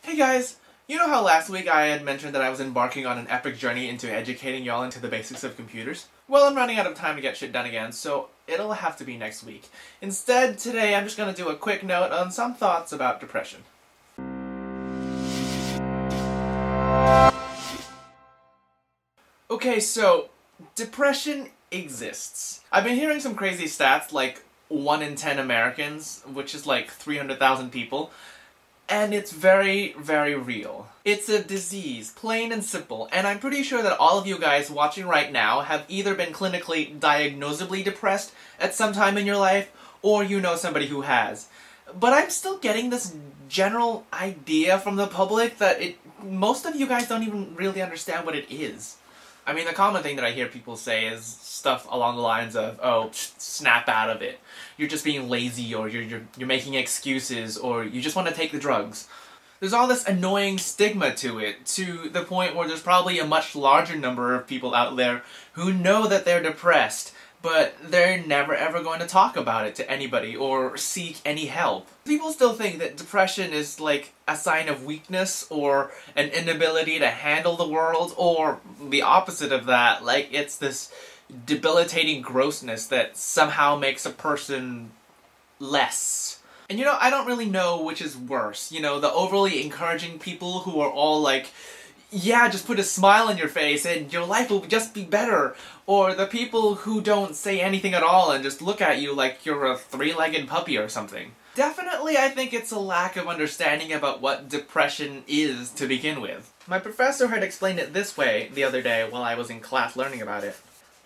Hey guys! You know how last week I had mentioned that I was embarking on an epic journey into educating y'all into the basics of computers? Well, I'm running out of time to get shit done again, so it'll have to be next week. Instead, today I'm just gonna do a quick note on some thoughts about depression. Okay, so, depression exists. I've been hearing some crazy stats like 1 in 10 Americans, which is like 300,000 people, and it's very, very real. It's a disease, plain and simple, and I'm pretty sure that all of you guys watching right now have either been clinically diagnosably depressed at some time in your life, or you know somebody who has. But I'm still getting this general idea from the public that most of you guys don't even really understand what it is. I mean, the common thing that I hear people say is stuff along the lines of, oh, snap out of it. You're just being lazy, or you're making excuses, or you just want to take the drugs. There's all this annoying stigma to it, to the point where there's probably a much larger number of people out there who know that they're depressed, but they're never ever going to talk about it to anybody or seek any help. People still think that depression is like a sign of weakness or an inability to handle the world, or the opposite of that, like it's this debilitating grossness that somehow makes a person less. And you know, I don't really know which is worse. You know, the overly encouraging people who are all like, yeah, just put a smile on your face and your life will just be better. Or the people who don't say anything at all and just look at you like you're a three-legged puppy or something. Definitely, I think it's a lack of understanding about what depression is to begin with. My professor had explained it this way the other day while I was in class learning about it.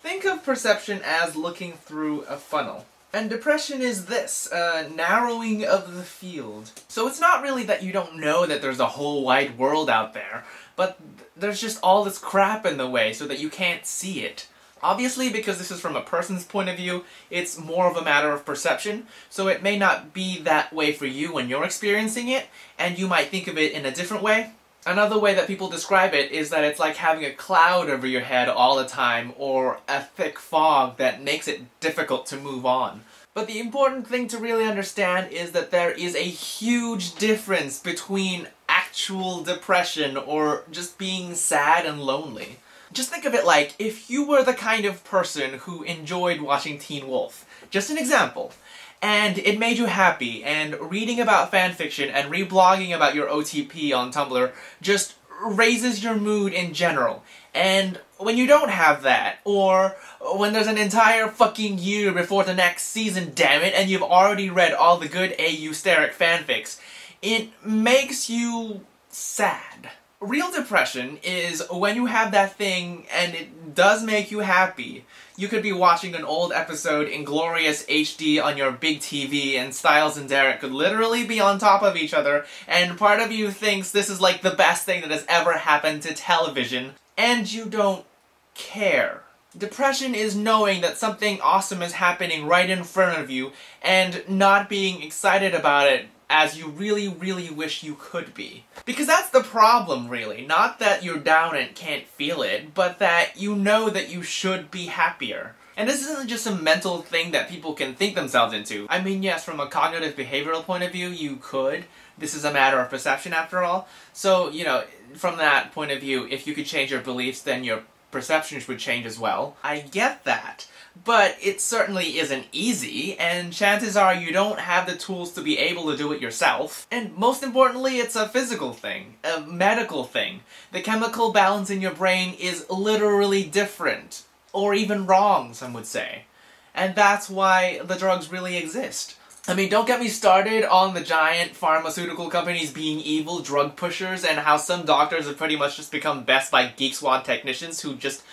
Think of perception as looking through a funnel. And depression is this, a narrowing of the field. So it's not really that you don't know that there's a whole wide world out there, but there's just all this crap in the way so that you can't see it. Obviously, because this is from a person's point of view, it's more of a matter of perception, so it may not be that way for you when you're experiencing it, and you might think of it in a different way. Another way that people describe it is that it's like having a cloud over your head all the time, or a thick fog that makes it difficult to move on. But the important thing to really understand is that there is a huge difference between actual depression or just being sad and lonely. Just think of it like if you were the kind of person who enjoyed watching Teen Wolf. Just an example. And it made you happy, and reading about fanfiction and reblogging about your OTP on Tumblr just raises your mood in general. And when you don't have that, or when there's an entire fucking year before the next season, damn it, and you've already read all the good eusteric fanfics, it makes you sad. Real depression is when you have that thing and it does make you happy. You could be watching an old episode in glorious HD on your big TV, and Styles and Derek could literally be on top of each other, and part of you thinks this is like the best thing that has ever happened to television, and you don't care. Depression is knowing that something awesome is happening right in front of you, and not being excited about it as you really, really wish you could be. Because that's the problem, really. Not that you're down and can't feel it, but that you know that you should be happier. And this isn't just a mental thing that people can think themselves into. I mean, yes, from a cognitive behavioral point of view, you could. This is a matter of perception, after all. So, you know, from that point of view, if you could change your beliefs, then your perceptions would change as well. I get that. But it certainly isn't easy, and chances are you don't have the tools to be able to do it yourself. And most importantly, it's a physical thing, a medical thing. The chemical balance in your brain is literally different, or even wrong, some would say. And that's why the drugs really exist. I mean, don't get me started on the giant pharmaceutical companies being evil drug pushers, and how some doctors have pretty much just become Best Buy Geek Squad technicians who just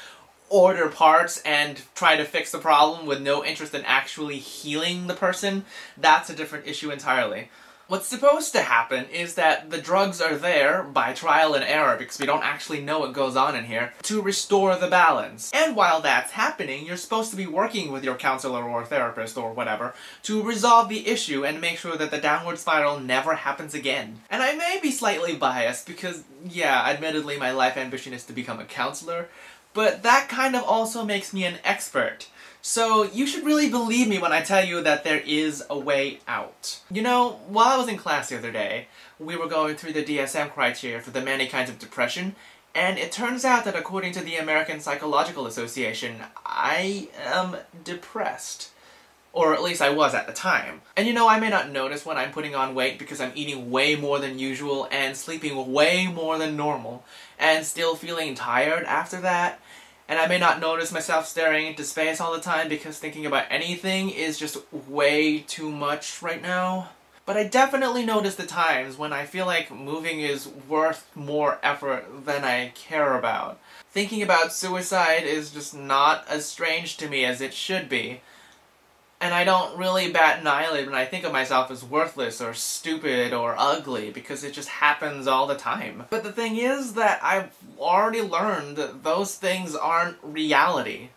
order parts and try to fix the problem with no interest in actually healing the person. That's a different issue entirely. What's supposed to happen is that the drugs are there, by trial and error, because we don't actually know what goes on in here, to restore the balance. And while that's happening, you're supposed to be working with your counselor or therapist or whatever to resolve the issue and make sure that the downward spiral never happens again. And I may be slightly biased because, yeah, admittedly my life ambition is to become a counselor, but that kind of also makes me an expert. So you should really believe me when I tell you that there is a way out. You know, while I was in class the other day, we were going through the DSM criteria for the many kinds of depression, and it turns out that according to the American Psychological Association, I am depressed. Or at least I was at the time. And you know, I may not notice when I'm putting on weight because I'm eating way more than usual and sleeping way more than normal, and still feeling tired after that. And I may not notice myself staring into space all the time because thinking about anything is just way too much right now. But I definitely notice the times when I feel like moving is worth more effort than I care about. Thinking about suicide is just not as strange to me as it should be. And I don't really bat an eyelid when I think of myself as worthless or stupid or ugly, because it just happens all the time. But the thing is that I've already learned that those things aren't reality.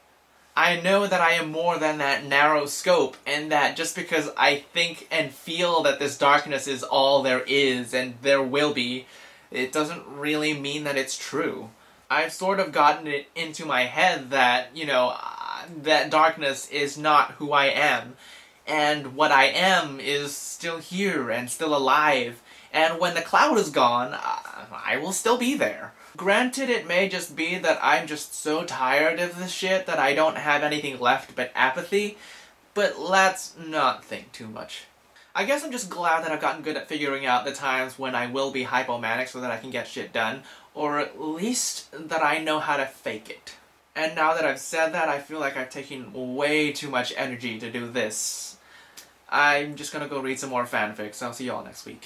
I know that I am more than that narrow scope, and that just because I think and feel that this darkness is all there is, and there will be, it doesn't really mean that it's true. I've sort of gotten it into my head that, you know, that darkness is not who I am, and what I am is still here and still alive, and when the cloud is gone, I will still be there. Granted, it may just be that I'm just so tired of this shit that I don't have anything left but apathy, but let's not think too much. I guess I'm just glad that I've gotten good at figuring out the times when I will be hypomanic so that I can get shit done, or at least that I know how to fake it. And now that I've said that, I feel like I've taken way too much energy to do this. I'm just gonna go read some more fanfics. I'll see y'all next week.